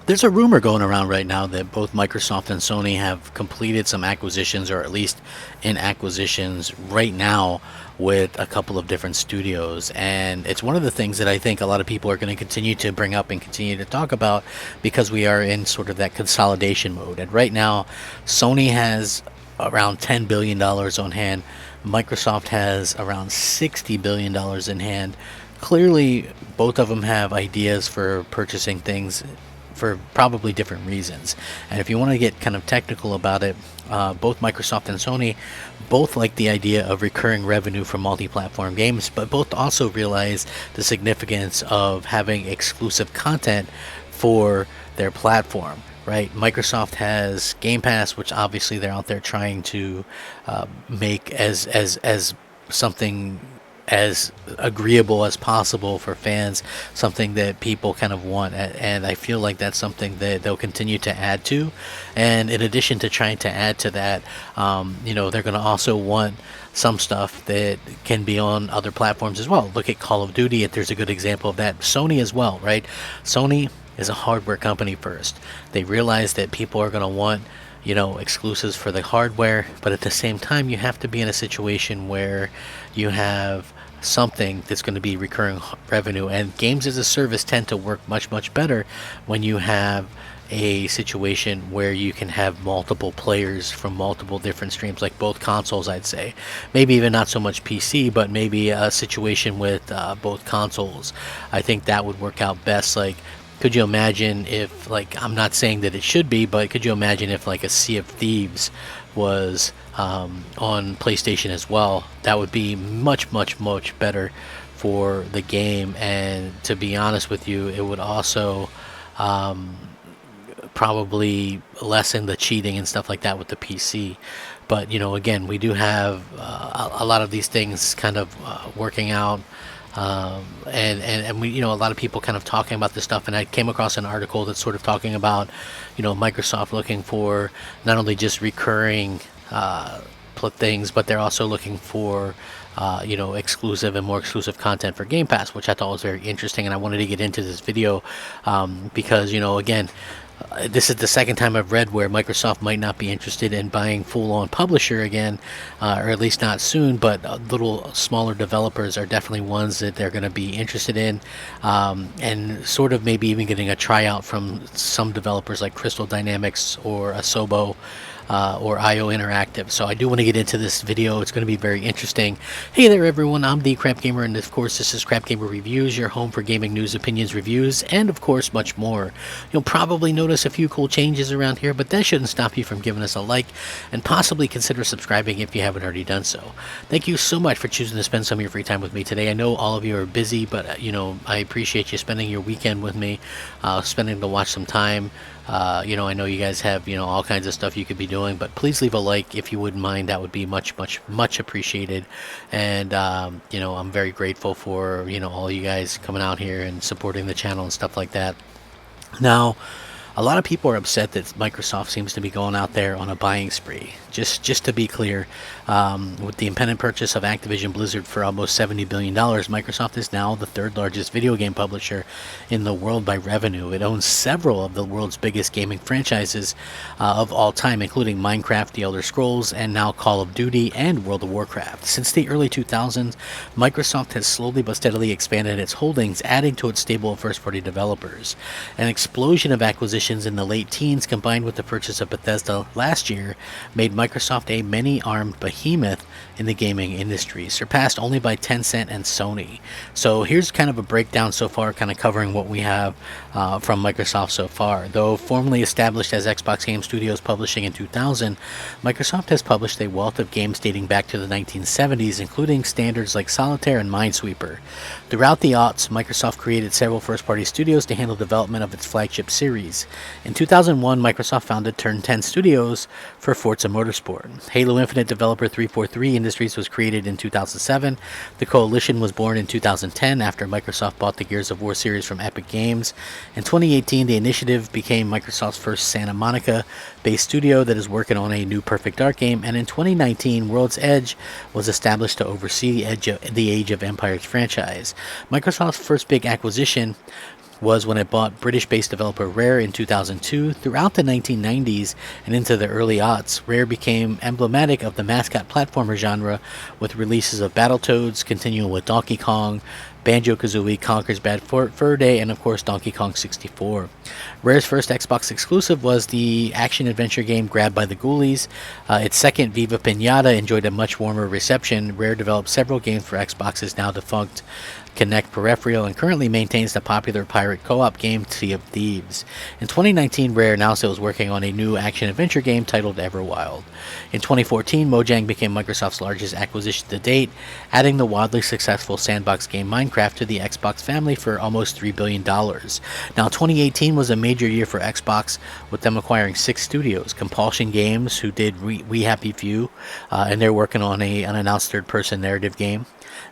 There's a rumor going around right now that both Microsoft and Sony have completed some acquisitions, or at least in acquisitions right now with a couple of different studios. And it's one of the things that I think a lot of people are going to continue to bring up and continue to talk about because we are in sort of that consolidation mode. And right now, Sony has around $10 billion dollars on hand. Microsoft has around $60 billion in hand. Clearly, both of them have ideas for purchasing things for probably different reasons. And if you want to get kind of technical about it, both Microsoft and Sony both like the idea of recurring revenue from multi-platform games, but both also realize the significance of having exclusive content for their platform. Right, Microsoft has Game Pass, which obviously they're out there trying to make as something as agreeable as possible for fans, something that people kind of want. And I feel like that's something that they'll continue to add to. And in addition to trying to add to that, they're going to also want some stuff that can be on other platforms as well. Look at Call of Duty, if there's a good example of that. Sony as well, right? Sony is a hardware company first. They realize that people are going to want exclusives for the hardware, but at the same time, you have to be in a situation where you have something that's going to be recurring revenue. And games as a service tend to work much, much better when you have a situation where you can have multiple players from multiple different streams, like both consoles, I'd say. Maybe even not so much PC, but maybe a situation with both consoles. I think that would work out best. Like, could you imagine if, like, I'm not saying that it should be, but could you imagine if, like, a Sea of Thieves was on PlayStation as well? That would be much, much, much better for the game. And to be honest with you, it would also probably lessen the cheating and stuff like that with the PC. But again, we do have a lot of these things kind of working out, and we, a lot of people kind of talking about this stuff. And I came across an article that's sort of talking about Microsoft looking for not only just recurring things, but they're also looking for exclusive and more exclusive content for Game Pass, which I thought was very interesting. And I wanted to get into this video because again, this is the second time I've read where Microsoft might not be interested in buying full-on publisher again, or at least not soon. But little smaller developers are definitely ones that they're going to be interested in, and sort of maybe even getting a tryout from some developers like Crystal Dynamics or Asobo. Or IO Interactive. So I do want to get into this video. It's going to be very interesting. Hey there, everyone. I'm the Crap Gamer, and of course, this is Crap Gamer Reviews, your home for gaming news, opinions, reviews, and of course, much more. You'll probably notice a few cool changes around here, but that shouldn't stop you from giving us a like and possibly consider subscribing if you haven't already done so. Thank you so much for choosing to spend some of your free time with me today. I know all of you are busy, but I appreciate you spending your weekend with me, spending to watch some time. I know you guys have, all kinds of stuff you could be doing, but please leave a like if you wouldn't mind. That would be much, much, much appreciated. And, I'm very grateful for, all you guys coming out here and supporting the channel and stuff like that. Now, a lot of people are upset that Microsoft seems to be going out there on a buying spree. Just to be clear, with the impending purchase of Activision Blizzard for almost $70 billion, Microsoft is now the third largest video game publisher in the world by revenue. It owns several of the world's biggest gaming franchises of all time, including Minecraft, The Elder Scrolls, and now Call of Duty and World of Warcraft. Since the early 2000s, Microsoft has slowly but steadily expanded its holdings, adding to its stable of first-party developers. An explosion of acquisitions in the late teens, combined with the purchase of Bethesda last year, made Microsoft a many-armed behemoth in the gaming industry, surpassed only by Tencent and Sony. So here's kind of a breakdown so far, kind of covering what we have from Microsoft so far. Though formally established as Xbox Game Studios Publishing in 2000, Microsoft has published a wealth of games dating back to the 1970s, including standards like Solitaire and Minesweeper. Throughout the aughts, Microsoft created several first-party studios to handle development of its flagship series. In 2001, Microsoft founded Turn 10 Studios for Forza Motorsport. Halo Infinite developer 343 Industries was created in 2007. The Coalition was born in 2010 after Microsoft bought the Gears of War series from Epic Games. In 2018, the initiative became Microsoft's first Santa Monica-based studio that is working on a new Perfect Dark game. And in 2019, World's Edge was established to oversee the Age of Empires franchise. Microsoft's first big acquisition was when it bought British-based developer Rare in 2002. Throughout the 1990s and into the early aughts, Rare became emblematic of the mascot platformer genre, with releases of Battletoads, continuing with Donkey Kong, Banjo-Kazooie, Conker's Bad Fur Day, and of course Donkey Kong 64. Rare's first Xbox exclusive was the action-adventure game Grabbed by the Ghoulies. Its second, Viva Pinata, enjoyed a much warmer reception. Rare developed several games for Xbox's now defunct Kinect peripheral and currently maintains the popular pirate co-op game Sea of Thieves. In 2019, Rare announced it was working on a new action-adventure game titled Everwild. In 2014, Mojang became Microsoft's largest acquisition to date, adding the wildly successful sandbox game Minecraft to the Xbox family for almost $3 billion. Now, 2018 was a major year for Xbox, with them acquiring 6 studios. Compulsion Games, who did We Happy Few, and they're working on an unannounced third-person narrative game.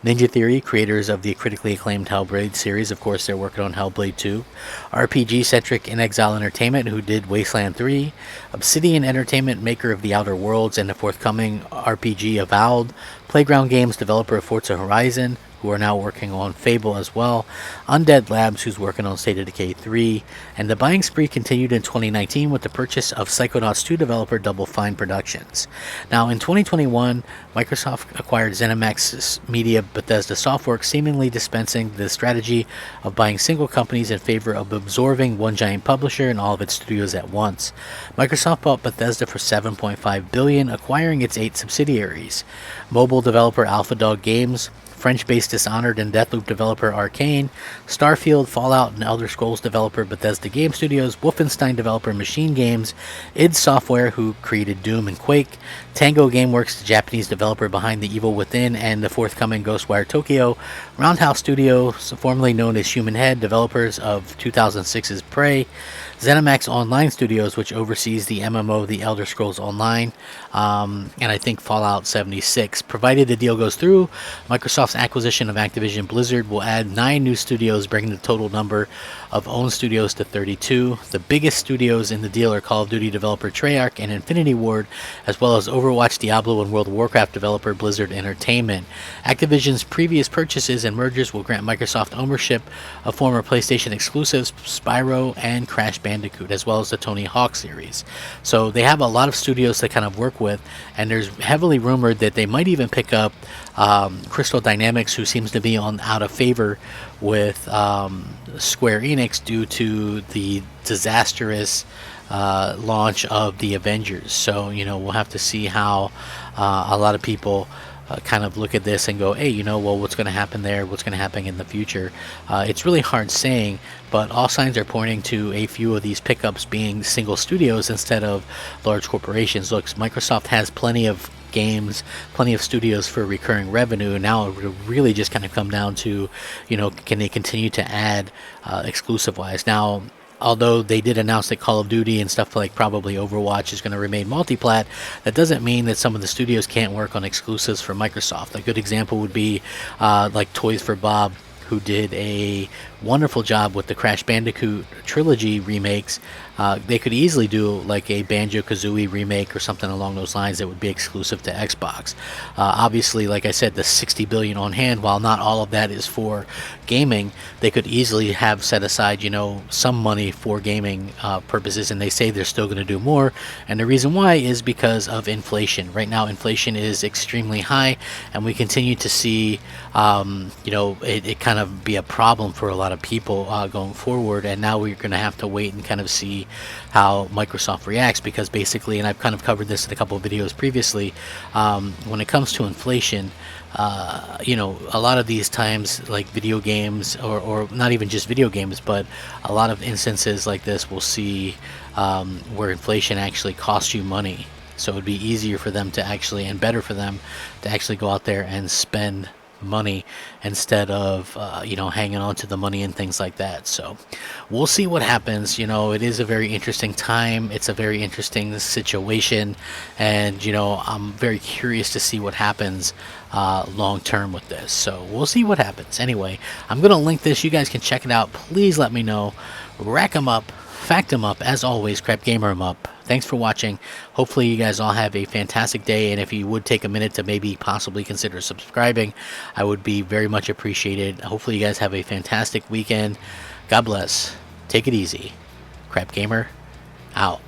Ninja Theory, creators of the critically acclaimed Hellblade series, of course they're working on Hellblade 2. RPG-centric In Exile Entertainment, who did Wasteland 3. Obsidian Entertainment, maker of The Outer Worlds and the forthcoming RPG Avowed. Playground Games, developer of Forza Horizon, who are now working on Fable as well. Undead Labs, who's working on State of Decay 3. And the buying spree continued in 2019 with the purchase of Psychonauts 2 developer Double Fine Productions. Now, in 2021, Microsoft acquired ZeniMax Media Bethesda Softworks, seemingly dispensing the strategy of buying single companies in favor of absorbing one giant publisher and all of its studios at once. Microsoft bought Bethesda for $7.5 billion, acquiring its 8 subsidiaries. Mobile developer AlphaDog Games, French-based Dishonored and Deathloop developer Arcane, Starfield, Fallout, and Elder Scrolls developer Bethesda Game Studios, Wolfenstein developer Machine Games, id Software, who created Doom and Quake, Tango Gameworks, the Japanese developer behind The Evil Within and the forthcoming Ghostwire Tokyo, Roundhouse Studios, formerly known as Human Head, developers of 2006's Prey, ZeniMax Online Studios, which oversees the MMO The Elder Scrolls Online, and I think Fallout 76. Provided the deal goes through, Microsoft's acquisition of Activision Blizzard will add 9 new studios, bringing the total number of owned studios to 32. The biggest studios in the deal are Call of Duty developer Treyarch and Infinity Ward, as well as Overwatch, Diablo, and World of Warcraft developer Blizzard Entertainment. Activision's previous purchases and mergers will grant Microsoft ownership of former PlayStation exclusives Spyro and Crash Bandicoot, as well as the Tony Hawk series. So they have a lot of studios to kind of work with, and there's heavily rumored that they might even pick up Crystal Dynamics, who seems to be out of favor with Square Enix due to the disastrous launch of the Avengers. So, we'll have to see how a lot of people kind of look at this and go, hey, what's going to happen there? What's going to happen in the future? It's really hard saying, but all signs are pointing to a few of these pickups being single studios instead of large corporations. Look, Microsoft has plenty of games, plenty of studios for recurring revenue. Now it will really just kind of come down to, can they continue to add exclusive-wise? Now, although they did announce that Call of Duty and stuff like probably Overwatch is going to remain multi-plat, that doesn't mean that some of the studios can't work on exclusives for Microsoft. A good example would be like Toys for Bob, who did a wonderful job with the Crash Bandicoot trilogy remakes. They could easily do like a Banjo-Kazooie remake or something along those lines that would be exclusive to Xbox. Obviously, like I said, the $60 billion on hand, while not all of that is for gaming, they could easily have set aside, some money for gaming purposes, and they say they're still going to do more. And the reason why is because of inflation. Right now, inflation is extremely high, and we continue to see, it kind of be a problem for a lot of people going forward. And now we're going to have to wait and kind of see how Microsoft reacts, because basically, and I've kind of covered this in a couple of videos previously, when it comes to inflation, a lot of these times, like video games, or not even just video games, but a lot of instances like this, we'll see where inflation actually costs you money. So it would be easier for them to actually, and better for them to actually go out there and spend money instead of hanging on to the money and things like that. So we'll see what happens. It is a very interesting time. It's a very interesting situation, and I'm very curious to see what happens long term with this. So we'll see what happens. Anyway, I'm gonna link this. You guys can check it out. Please let me know. Rack 'em up, fact 'em up. As always, Crap Gamer 'em up. thanks for watching. Hopefully you guys all have a fantastic day, and if you would take a minute to maybe possibly consider subscribing, I would be very much appreciated. Hopefully you guys have a fantastic weekend. God bless. Take it easy. Crap Gamer out.